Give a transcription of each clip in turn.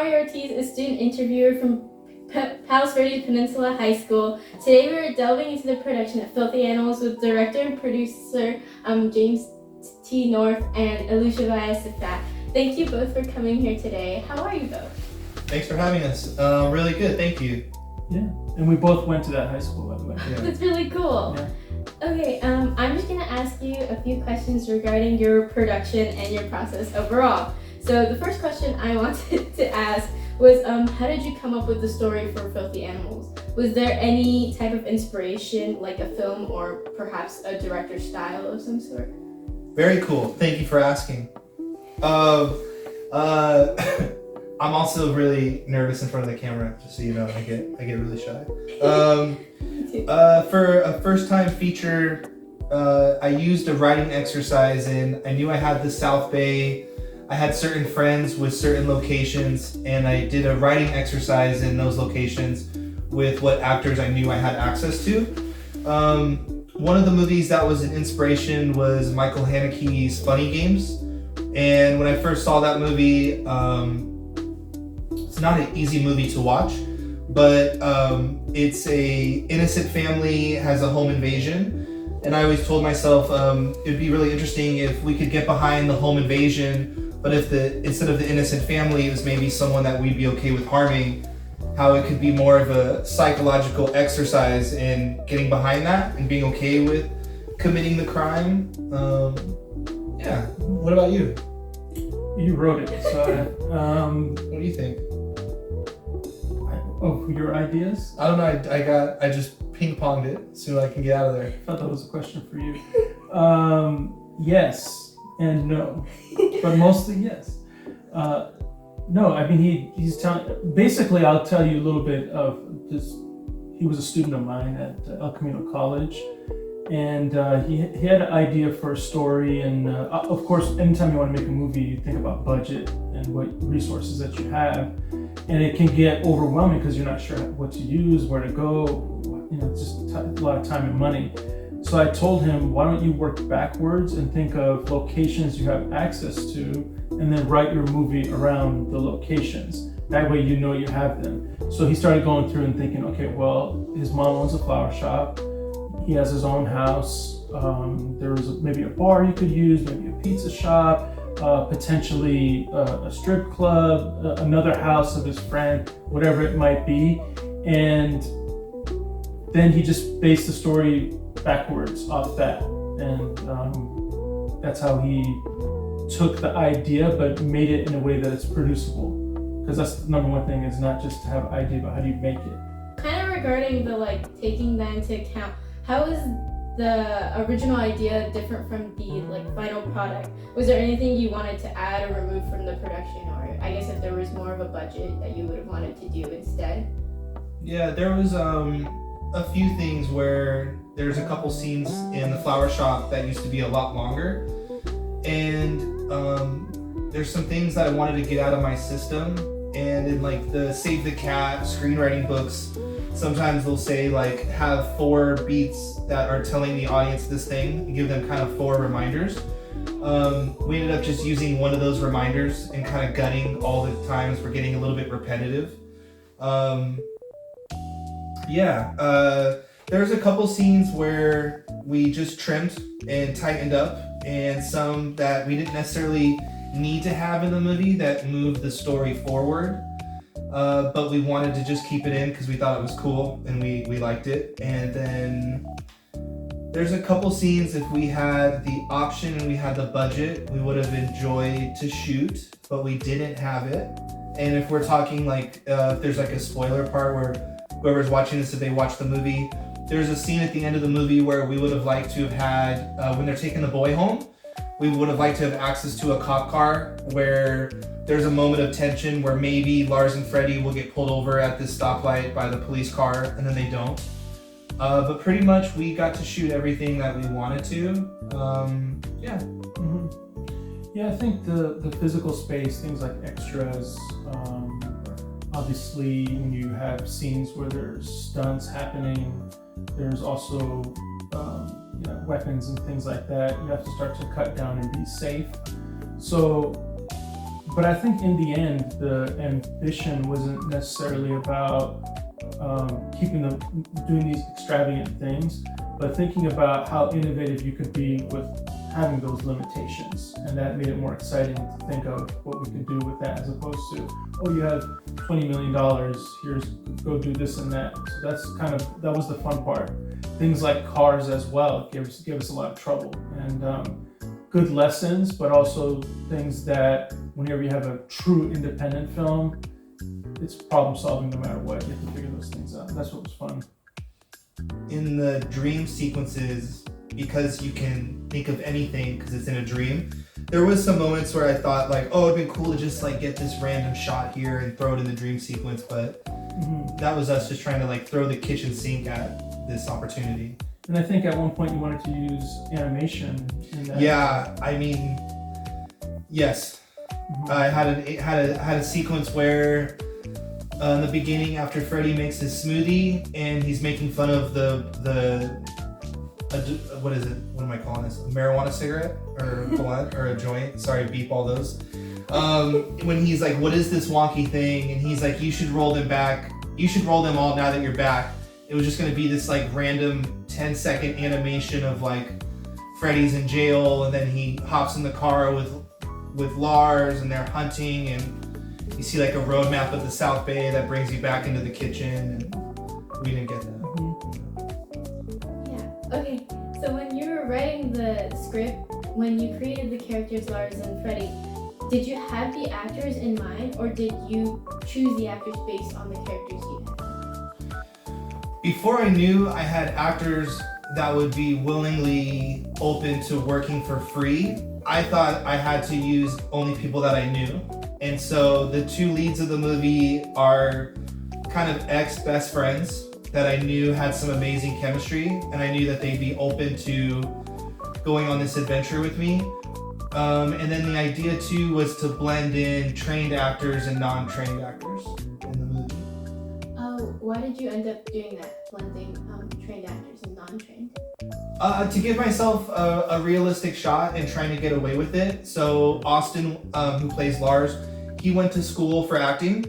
Mallory Ortiz, a student interviewer from Palos Verdes Peninsula High School. Today we are delving into the production of Filthy Animals with director and producer James T. North and Elyusha Vafaeisefat. Thank you both for coming here today. How are you both? Thanks for having us. Really good, thank you. Yeah, and we both went to that high school, by the way. Yeah. That's really cool. Yeah. Okay, I'm just gonna ask you a few questions regarding your production and your process overall. So the first question I wanted to ask was, how did you come up with the story for Filthy Animals? Was there any type of inspiration, like a film or perhaps a director's style of some sort? Very cool. Thank you for asking. I'm also really nervous in front of the camera, just so you know. I get really shy. For a first-time feature, I used a writing exercise, and I knew I had the South Bay. I had certain friends with certain locations, and I did a writing exercise in those locations with what actors I knew I had access to. One of the movies that was an inspiration was Michael Haneke's Funny Games. And when I first saw that movie, it's not an easy movie to watch, but it's a innocent family has a home invasion. And I always told myself it'd be really interesting if we could get behind the home invasion, but if instead of the innocent family, it was maybe someone that we'd be okay with harming, how it could be more of a psychological exercise in getting behind that and being okay with committing the crime. Yeah. What about you? You wrote it, so What do you think? your ideas? I don't know. I just ping-ponged it so I can get out of there. I thought that was a question for you. Yes and no, but mostly yes. No, I mean he's telling. Basically, I'll tell you a little bit of this. He was a student of mine at El Camino College, and he had an idea for a story. And of course, anytime you want to make a movie, you think about budget and what resources that you have, and it can get overwhelming because you're not sure what to use, where to go. You know, it's just a lot of time and money. So I told him, why don't you work backwards and think of locations you have access to, and then write your movie around the locations. That way you know you have them. So he started going through and thinking, okay, well, his mom owns a flower shop. He has his own house. There was maybe a bar you could use, maybe a pizza shop, potentially a strip club, another house of his friend, whatever it might be. And then he just based the story backwards off that. And that's how he took the idea, but made it in a way that it's producible. Because that's the number one thing, is not just to have an idea, but how do you make it? Kind of regarding the taking that into account, how is the original idea different from the final product? Was there anything you wanted to add or remove from the production, or I guess if there was more of a budget that you would have wanted to do instead? Yeah, there was a few things where there's a couple scenes in the flower shop that used to be a lot longer, and there's some things that I wanted to get out of my system. And in the Save the Cat screenwriting books, sometimes they'll say have 4 beats that are telling the audience this thing, and give them kind of 4 reminders. We ended up just using one of those reminders and kind of gutting all the times we're getting a little bit repetitive. There's a couple scenes where we just trimmed and tightened up, and some that we didn't necessarily need to have in the movie that moved the story forward, but we wanted to just keep it in because we thought it was cool and we liked it. And then there's a couple scenes, if we had the option and we had the budget, we would have enjoyed to shoot, but we didn't have it. And if we're talking if there's a spoiler part where whoever's watching this, if they watch the movie, there's a scene at the end of the movie where we would have liked to have had, when they're taking the boy home, we would have liked to have access to a cop car where there's a moment of tension where maybe Lars and Freddie will get pulled over at this stoplight by the police car, and then they don't. But pretty much we got to shoot everything that we wanted to. Yeah, I think the physical space, things like extras, obviously when you have scenes where there's stunts happening, there's also weapons and things like that. You have to start to cut down and be safe. So But I think in the end, the ambition wasn't necessarily about keeping them doing these extravagant things, but thinking about how innovative you could be with having those limitations, and that made it more exciting to think of what we could do with that, as opposed to, oh, you have $20 million, here's go do this and that. So that was the fun part. Things like Cars as well gave us a lot of trouble, and good lessons, but also things that whenever you have a true independent film, it's problem solving no matter what. You have to figure those things out. That's what was fun. In the dream sequences, because you can think of anything because it's in a dream, there was some moments where I thought like, oh, it'd been cool to just like get this random shot here and throw it in the dream sequence, but that was us just trying to like throw the kitchen sink at this opportunity. And I think at one point you wanted to use animation in that. Yeah, I mean, yes. I had a sequence where in the beginning, after Freddy makes his smoothie and he's making fun of what is it? What am I calling this? A marijuana cigarette or a blunt or a joint? Sorry, beep all those. When he's like, "What is this wonky thing?" and he's like, "You should roll them back. You should roll them all now that you're back." It was just gonna be this like random 10-second animation of like Freddy's in jail, and then he hops in the car with Lars, and they're hunting, and you see like a roadmap of the South Bay that brings you back into the kitchen, and we didn't get that. Yeah. Okay. So when you were writing the script, when you created the characters Lars and Freddy, did you have the actors in mind, or did you choose the actors based on the characters you had? Before I knew I had actors that would be willingly open to working for free, I thought I had to use only people that I knew. And so the two leads of the movie are kind of ex-best friends that I knew had some amazing chemistry, and I knew that they'd be open to going on this adventure with me. And then the idea too was to blend in trained actors and non-trained actors in the movie. Oh, why did you end up doing that, blending trained actors and non-trained? To give myself a realistic shot and trying to get away with it. So Austin, who plays Lars, he went to school for acting,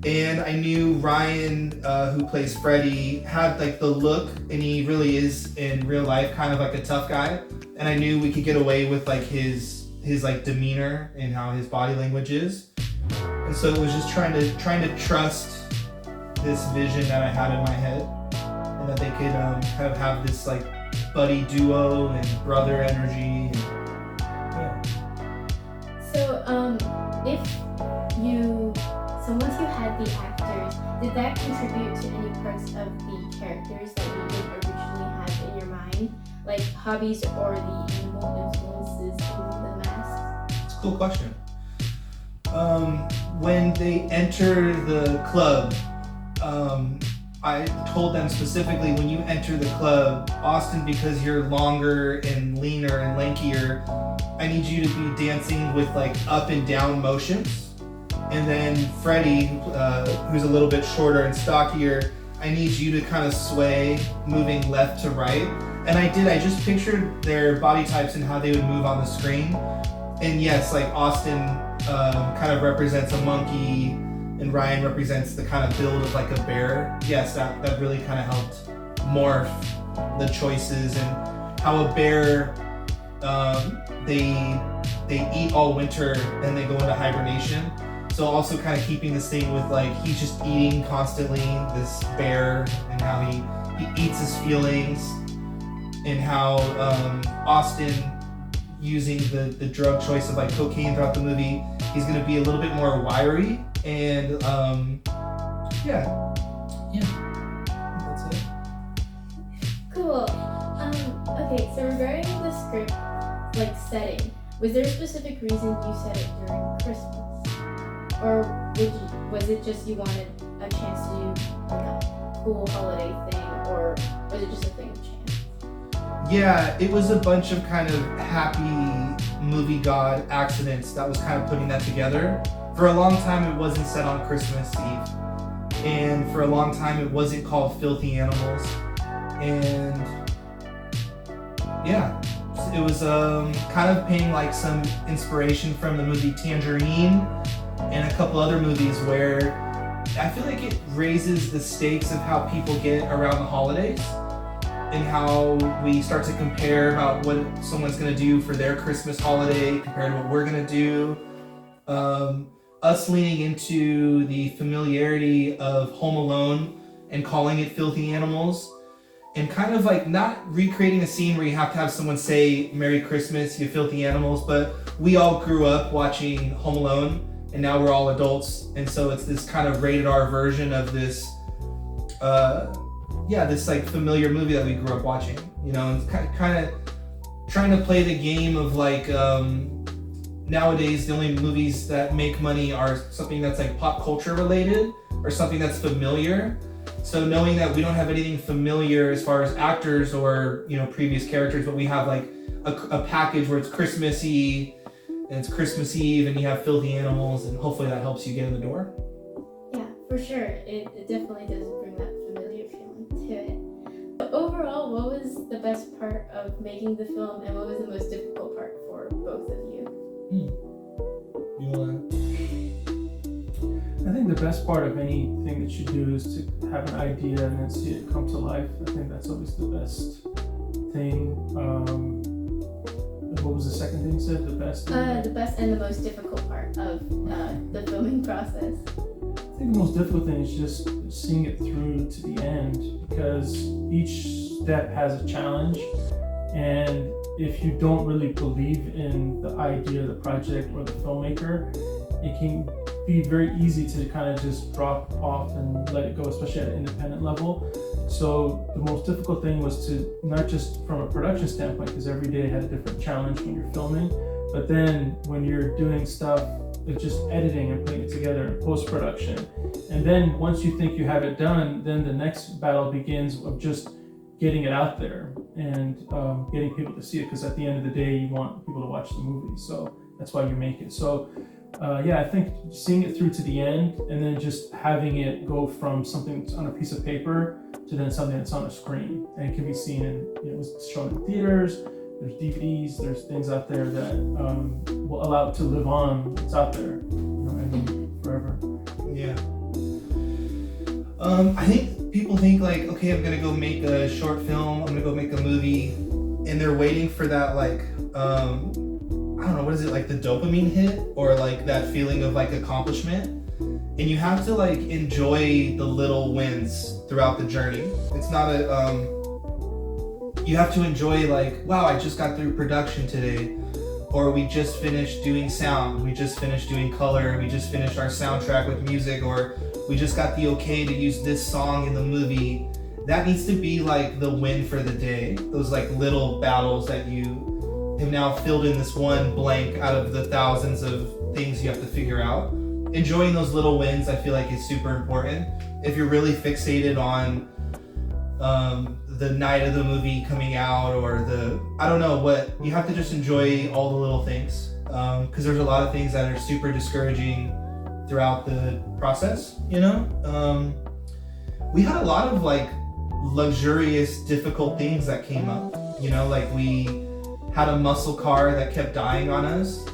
and I knew Ryan, who plays Freddy, had like the look, and he really is in real life kind of like a tough guy. And I knew we could get away with like his like demeanor and how his body language is. And so it was just trying to trust this vision that I had in my head, and that they could kind of have this like buddy duo and brother energy. And, yeah. So once you had the actors, did that contribute to any parts of the characters that you didn't originally have in your mind, like hobbies or the animal influences in the masks? It's a cool question. When they enter the club, I told them specifically, when you enter the club, Austin, because you're longer and leaner and lankier, I need you to be dancing with like up and down motions. And then Freddy, who's a little bit shorter and stockier, I need you to kind of sway, moving left to right. And I just pictured their body types and how they would move on the screen. And yes, like Austin kind of represents a monkey, and Ryan represents the kind of build of like a bear. Yes, that really kind of helped morph the choices, and how a bear, they eat all winter, then they go into hibernation. So also kind of keeping this thing with like, he's just eating constantly, this bear, and how he eats his feelings, and how Austin, using the drug choice of like cocaine throughout the movie, he's gonna be a little bit more wiry, and yeah, that's it. Cool. Okay, so regarding the script, like setting, was there a specific reason you set it during Christmas? Or was it just you wanted a chance to do like a cool holiday thing, or was it just a thing of chance? Yeah, it was a bunch of kind of happy movie god accidents that was kind of putting that together. For a long time, it wasn't set on Christmas Eve. And for a long time, it wasn't called Filthy Animals. And yeah, It was kind of paying like some inspiration from the movie Tangerine and a couple other movies where I feel like it raises the stakes of how people get around the holidays and how we start to compare about what someone's gonna do for their Christmas holiday compared to what we're gonna do. Us leaning into the familiarity of Home Alone and calling it Filthy Animals, and kind of like not recreating a scene where you have to have someone say Merry Christmas, you filthy animals, but we all grew up watching Home Alone and now we're all adults, and so it's this kind of rated R version of this this like familiar movie that we grew up watching, you know, and kind of trying to play the game of like nowadays the only movies that make money are something that's like pop culture related or something that's familiar. So knowing that we don't have anything familiar as far as actors or, you know, previous characters, but we have like a package where it's Christmassy and it's Christmas Eve and you have filthy animals, and hopefully that helps you get in the door. Yeah, for sure. It definitely does bring that familiar feeling to it. But overall, what was the best part of making the film, and what was the most difficult part for both of you? You wanna? I think the best part of anything that you do is to have an idea and then see it come to life. I think that's always the best thing. What was the second thing you said? The best? The best and the most difficult part of the filming process. I think the most difficult thing is just seeing it through to the end, because each step has a challenge, and if you don't really believe in the idea, the project, or the filmmaker, it can be very easy to kind of just drop off and let it go, especially at an independent level. So the most difficult thing was to, not just from a production standpoint, because every day had a different challenge when you're filming, but then when you're doing stuff like just editing and putting it together in post-production. And then once you think you have it done, then the next battle begins of just getting it out there and getting people to see it, because at the end of the day, you want people to watch the movie. So that's why you make it. So I think seeing it through to the end, and then just having it go from something that's on a piece of paper to then something that's on a screen, and it can be seen in, you know, it's shown in theaters, there's DVDs, there's things out there that will allow it to live on. It's out there, you know, and forever. Yeah. I think people think like, okay, I'm gonna go make a short film, I'm gonna go make a movie, and they're waiting for that like, I don't know, what is it, like the dopamine hit, or like that feeling of like accomplishment. And you have to like enjoy the little wins throughout the journey. It's not you have to enjoy like, wow, I just got through production today, or we just finished doing sound, we just finished doing color, we just finished our soundtrack with music, or we just got the okay to use this song in the movie. That needs to be like the win for the day. Those like little battles that you have now filled in this one blank out of the thousands of things you have to figure out. Enjoying those little wins, I feel like, is super important. If you're really fixated on the night of the movie coming out, or I don't know what, you have to just enjoy all the little things, because there's a lot of things that are super discouraging throughout the process, you know? We had a lot of like luxurious, difficult things that came up, you know, like we had a muscle car that kept dying on us.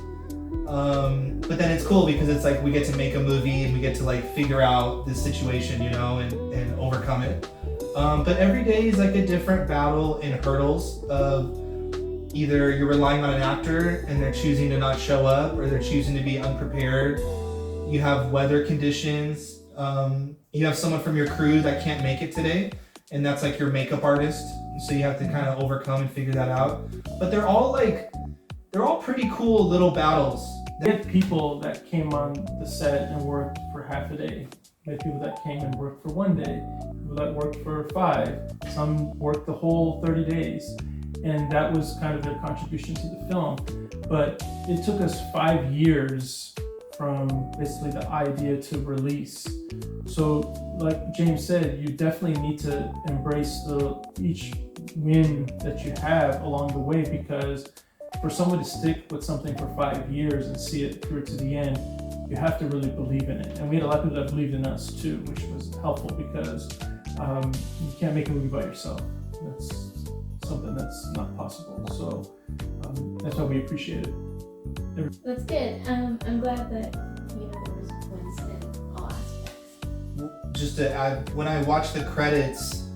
But then it's cool because it's like we get to make a movie and we get to like figure out this situation, you know, and overcome it. But every day is like a different battle and hurdles of either you're relying on an actor and they're choosing to not show up, or they're choosing to be unprepared. You have weather conditions. You have someone from your crew that can't make it today, and that's like your makeup artist. So you have to kind of overcome and figure that out. But they're all pretty cool little battles. They had people that came on the set and worked for half a day. We had people that came and worked for 1 day, people that worked for 5, some worked the whole 30 days. And that was kind of their contribution to the film. But it took us 5 years from basically the idea to release. So like James said, you definitely need to embrace each win that you have along the way, because for someone to stick with something for 5 years and see it through to the end, you have to really believe in it. And we had a lot of people that believed in us too, which was helpful, because you can't make a movie by yourself. something that's not possible. So that's why we appreciate it. That's good. I'm glad that there was wins in all aspects. Just to add, when I watch the credits,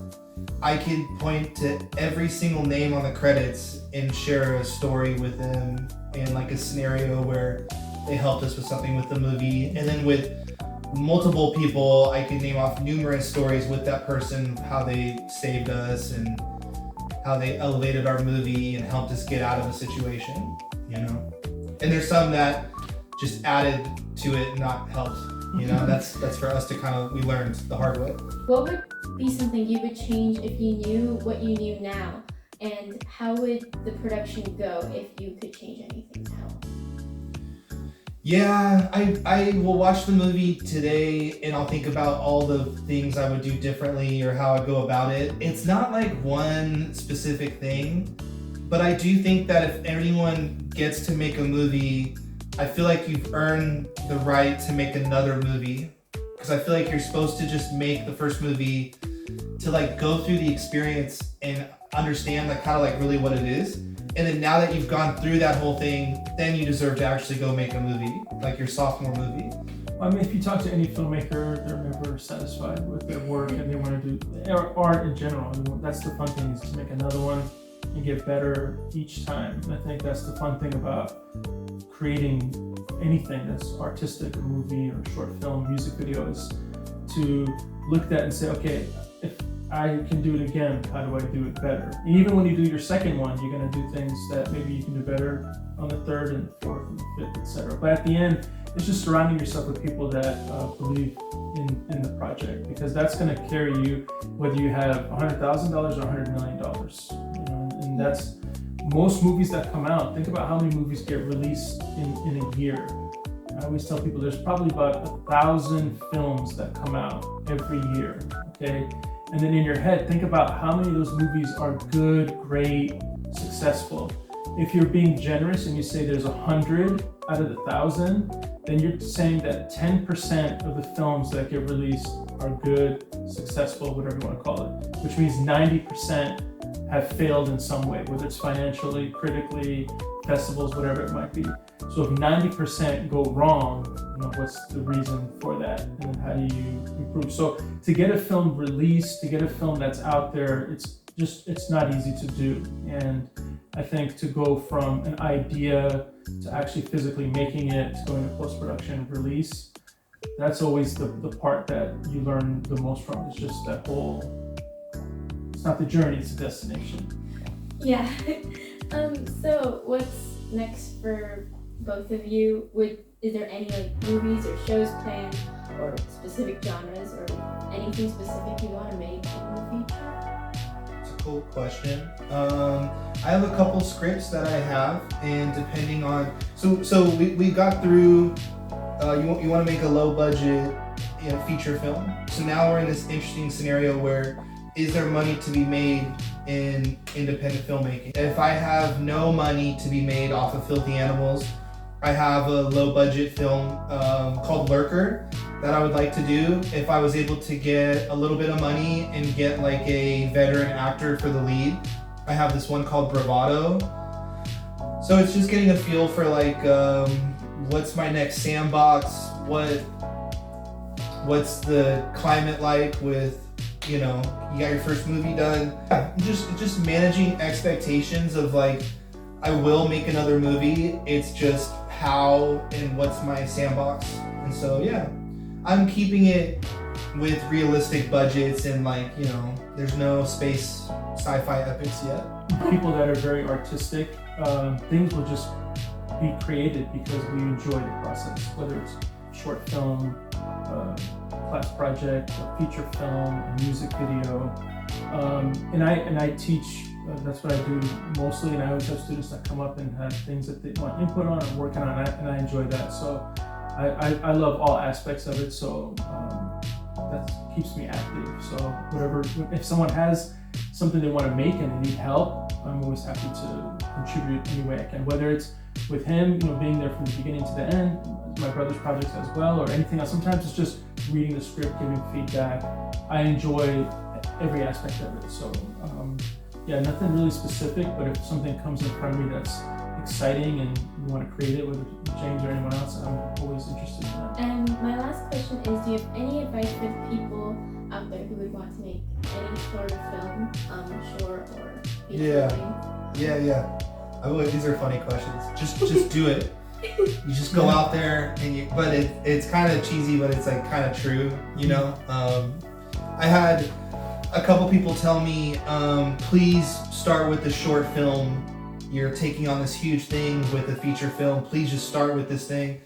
I can point to every single name on the credits and share a story with them and like a scenario where they helped us with something with the movie. And then with multiple people, I can name off numerous stories with that person, how they saved us and how they elevated our movie and helped us get out of a situation, And there's some that just added to it, not helped. That's for us to we learned the hard way. What would be something you would change if you knew what you knew now? And how would the production go if you could change anything now? Yeah, I will watch the movie today and I'll think about all the things I would do differently or how I'd go about it. It's not like one specific thing, but I do think that if anyone gets to make a movie, I feel like you've earned the right to make another movie. Because I feel like you're supposed to just make the first movie to go through the experience and understand really what it is. And then now that you've gone through that whole thing, then you deserve to actually go make a movie, like your sophomore movie. I mean, if you talk to any filmmaker, they're never satisfied with their work and they want to do art in general. That's the fun thing, is to make another one and get better each time. And I think that's the fun thing about creating anything that's artistic, a movie or a short film, music video, is to look at that and say, okay, if I can do it again, how do I do it better? And even when you do your second one, you're going to do things that maybe you can do better on the third and the fourth and the fifth, etc. But at the end, it's just surrounding yourself with people that believe in the project, because that's going to carry you whether you have $100,000 or $100 million. And that's most movies that come out. Think about how many movies get released in a year. I always tell people there's probably about 1,000 films that come out every year. Okay. And then in your head, think about how many of those movies are good, great, successful. If you're being generous and you say there's 100 out of the 1,000, then you're saying that 10% of the films that get released are good, successful, whatever you want to call it, which means 90% have failed in some way, whether it's financially, critically, festivals, whatever it might be. So if 90% go wrong, what's the reason for that? And then how do you improve? So to get a film released, to get a film that's out there, it's not easy to do. And I think to go from an idea to actually physically making it, to going to post-production release, that's always the part that you learn the most from. It's just that whole, it's not the journey, it's the destination. Yeah. So what's next for both of you? Is there any movies or shows planned, or specific genres, or anything specific you want to make in the future? It's a cool question. I have a couple scripts that I have, and depending on so we got through. You want to make a low budget feature film. So now we're in this interesting scenario where, is there money to be made in independent filmmaking? If I have no money to be made off of Filthy Animals, I have a low budget film called Lurker that I would like to do. If I was able to get a little bit of money and get a veteran actor for the lead, I have this one called Bravado. So it's just getting a feel for what's my next sandbox, what's the climate like with, you got your first movie done. Just managing expectations of I will make another movie. It's just how and what's my sandbox. And so I'm keeping it with realistic budgets and there's no space sci-fi epics yet. People that are very artistic, things will just be created because we enjoy the process, whether it's short film, class project, a feature film, a music video. And I teach, that's what I do mostly, and I always have students that come up and have things that they want input on and working on, and I enjoy that. So I love all aspects of it, so that keeps me active. So whatever, if someone has something they want to make and they need help, I'm always happy to contribute any way I can, whether it's with him, being there from the beginning to the end, my brother's projects as well, or anything else. Sometimes it's just reading the script, giving feedback. I enjoy every aspect of it. So Yeah, nothing really specific, but if something comes in front of me that's exciting and you want to create it, whether it's James or anyone else, I'm always interested in that. And my last question is, do you have any advice for people out there who would want to make any sort of film, short or feature Yeah. length? Yeah. These are funny questions. Just do it. You just go out there and but it's kind of cheesy, but it's like kind of true, you know? I had a couple people tell me, please start with the short film. You're taking on this huge thing with a feature film. Please just start with this thing.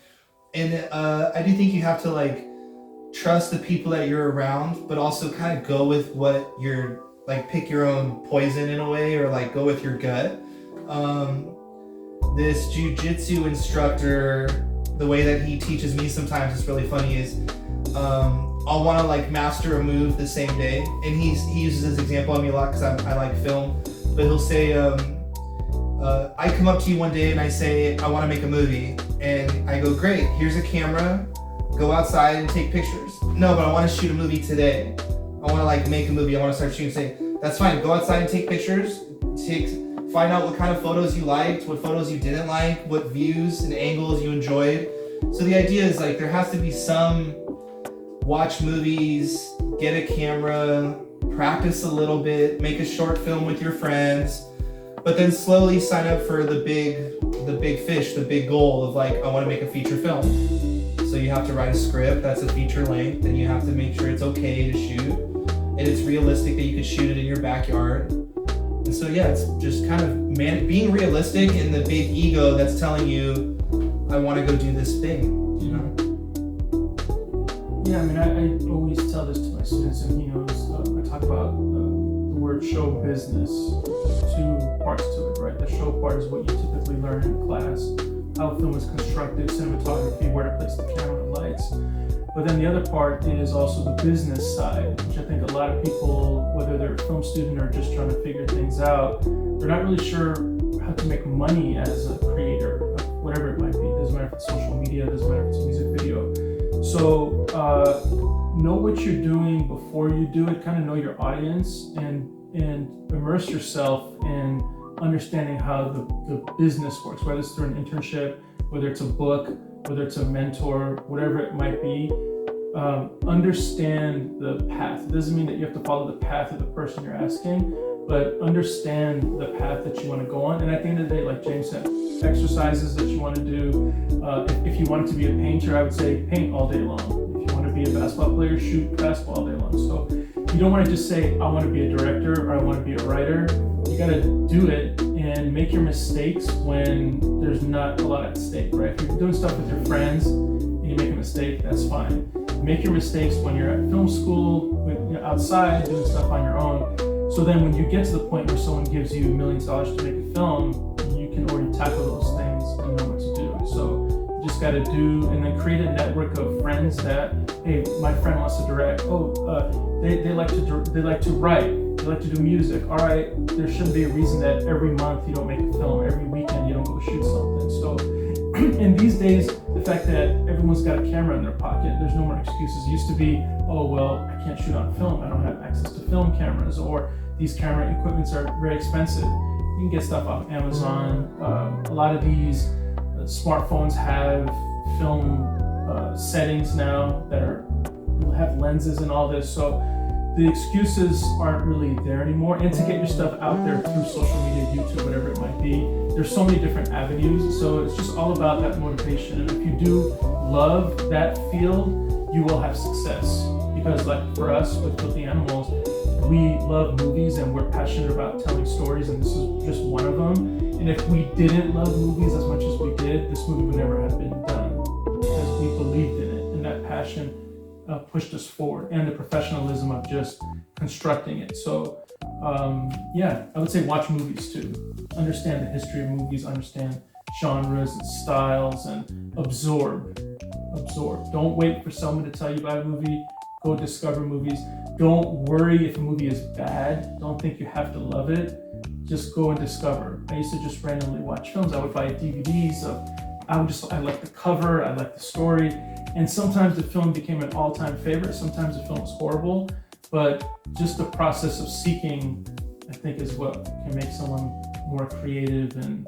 And I do think you have to like trust the people that you're around, but also kind of go with what you're like, pick your own poison in a way, or like go with your gut. This jiu-jitsu instructor, the way that he teaches me sometimes is really funny is I'll want to like master a move the same day, and he uses this example on me a lot because I like film, but he'll say I come up to you one day and I say I want to make a movie, and I go, great, here's a camera, go outside and take pictures. No, but I want to shoot a movie today. I want to like make a movie. I want to start shooting. Say, that's fine, go outside and take pictures, find out what kind of photos you liked, what photos you didn't like, what views and angles you enjoyed. So the idea is like there has to be some, watch movies, get a camera, practice a little bit, make a short film with your friends, but then slowly sign up for the big fish, the big goal of like, I want to make a feature film. So you have to write a script that's a feature length, and you have to make sure it's okay to shoot, and it's realistic that you could shoot it in your backyard. And so yeah, it's just kind of being realistic and the big ego that's telling you, I want to go do this thing, you know? Yeah, I mean, I always tell this to my students, and he knows, I talk about the word show business. There's two parts to it, right? The show part is what you typically learn in class, how film is constructed, cinematography, where to place the camera, lights. But then the other part is also the business side, which I think a lot of people, whether they're a film student or just trying to figure things out, they're not really sure how to make money as a creator, whatever it might be. It doesn't matter if it's social media, it doesn't matter if it's a music video. So know what you're doing before you do it, kind of know your audience, and immerse yourself in understanding how the business works, whether it's through an internship, whether it's a book, whether it's a mentor, whatever it might be. Understand the path. It doesn't mean that you have to follow the path of the person you're asking, but understand the path that you want to go on. And at the end of the day, like James said, exercises that you want to do. If you wanted to be a painter, I would say paint all day long. If you want to be a basketball player, shoot basketball all day long. So you don't want to just say, I want to be a director or I want to be a writer. You got to do it and make your mistakes when there's not a lot at stake, right? If you're doing stuff with your friends and you make a mistake, that's fine. Make your mistakes when you're at film school, outside, doing stuff on your own. So then when you get to the point where someone gives you millions of dollars to make a film, you can already tackle those things and know what to do. So you just got to do, and then create a network of friends that, hey, my friend wants to direct. They like to write. They like to do music. All right, there shouldn't be a reason that every month you don't make a film, every weekend you don't go shoot something. So in these days, the fact that everyone's got a camera in their pocket, there's no more excuses. It used to be, oh, well, I can't shoot on film. I don't have access to film cameras, or these camera equipments are very expensive. You can get stuff off Amazon. A lot of these smartphones have film settings now that have lenses and all this. So the excuses aren't really there anymore. And to get your stuff out there through social media, YouTube, whatever it might be, there's so many different avenues. So it's just all about that motivation. And if you do love that field, you will have success. Because like for us with Filthy Animals, we love movies and we're passionate about telling stories, and this is just one of them. And if we didn't love movies as much as we did, this movie would never have been done, because we believed in it, and that passion pushed us forward, and the professionalism of just constructing it. So yeah, I would say watch movies too. Understand the history of movies, understand genres and styles, and absorb. Don't wait for someone to tell you about a movie. Go discover movies. Don't worry if a movie is bad. Don't think you have to love it. Just go and discover. I used to just randomly watch films. I would buy DVDs of, I like the cover, I like the story. And sometimes the film became an all-time favorite. Sometimes the film was horrible, but just the process of seeking I think is what can make someone more creative and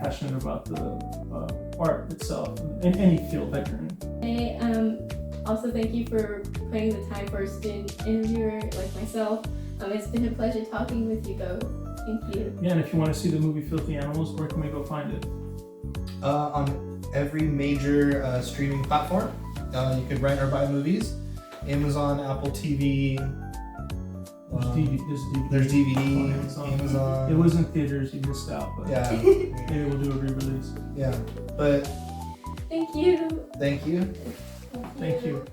passionate about the art itself in any field that you're in. Also, thank you for putting the time for a student interviewer like myself. It's been a pleasure talking with you both. Thank you. Yeah, and if you want to see the movie Filthy Animals, where can we go find it? On every major streaming platform. You could rent or buy movies. Amazon, Apple TV. There's DVD. Amazon. It was in theaters, you missed out, but Yeah. maybe we'll do a re-release. Yeah. But Thank you. thank you. Thank you.